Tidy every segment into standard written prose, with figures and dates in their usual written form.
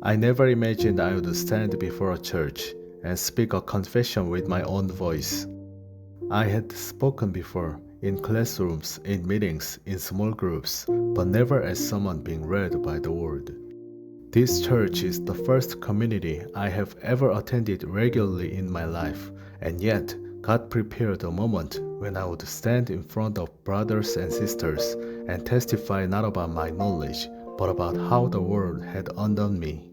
I never imagined I would stand before a church and speak a confession with my own voice. I had spoken before, in classrooms, in meetings, in small groups, but never as someone being read by the word. This church is the first community I have ever attended regularly in my life, and yet God prepared a moment when I would stand in front of brothers and sisters and testify not about my knowledge, but about how the world had undone me.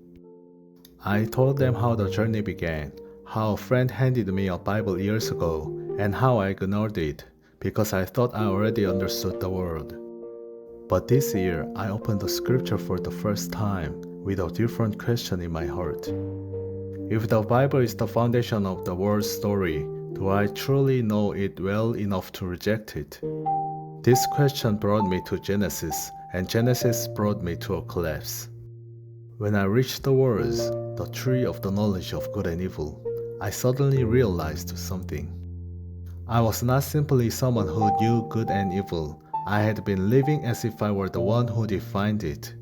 I told them how the journey began, how a friend handed me a Bible years ago, and how I ignored it because I thought I already understood the world. But this year, I opened the scripture for the first time with a different question in my heart. If the Bible is the foundation of the world's story, do I truly know it well enough to reject it? This question brought me to Genesis, and Genesis brought me to a collapse. When I reached the words, the tree of the knowledge of good and evil, I suddenly realized something. I was not simply someone who knew good and evil. I had been living as if I were the one who defined it.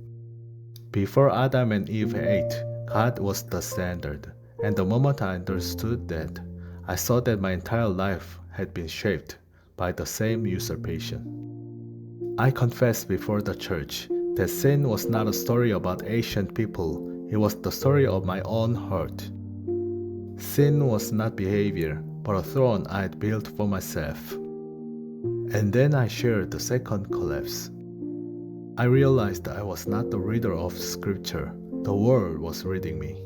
Before Adam and Eve ate, God was the standard, and the moment I understood that, I saw that my entire life had been shaped by the same usurpation. I confessed before the church that sin was not a story about ancient people, it was the story of my own heart. Sin was not behavior, but a throne I had built for myself. And then I shared the second collapse. I realized I was not the reader of scripture, the world was reading me.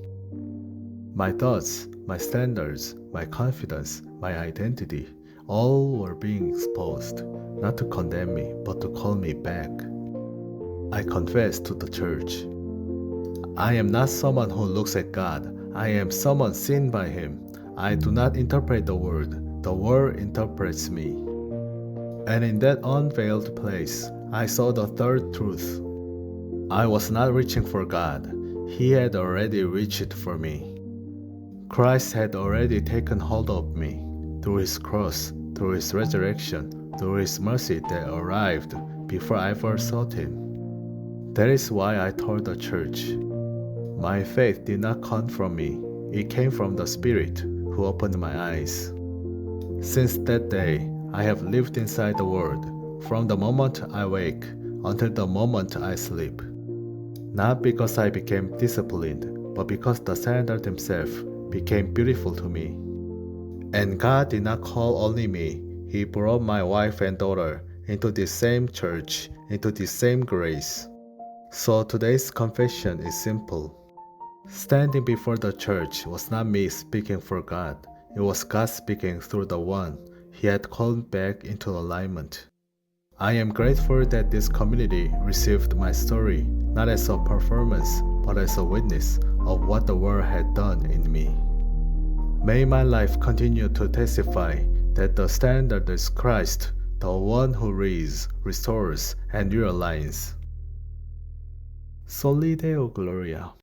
My thoughts, my standards, my confidence, my identity, all were being exposed, not to condemn me, but to call me back. I confessed to the church. I am not someone who looks at God, I am someone seen by Him. I do not interpret the world interprets me. And in that unveiled place, I saw the third truth. I was not reaching for God, He had already reached for me. Christ had already taken hold of me, through His cross, through His resurrection, through His mercy that arrived before I ever sought Him. That is why I told the church, my faith did not come from me, it came from the Spirit who opened my eyes. Since that day, I have lived inside the Word, from the moment I wake until the moment I sleep. Not because I became disciplined, but because the standard Himself became beautiful to me. And God did not call only me, He brought my wife and daughter into this same church, into this same grace. So today's confession is simple. Standing before the church was not me speaking for God, it was God speaking through the one He had called back into alignment. I am grateful that this community received my story not as a performance, but as a witness of what the world had done in me. May my life continue to testify that the standard is Christ, the one who raised, restores, and realigns. Soli Deo Gloria.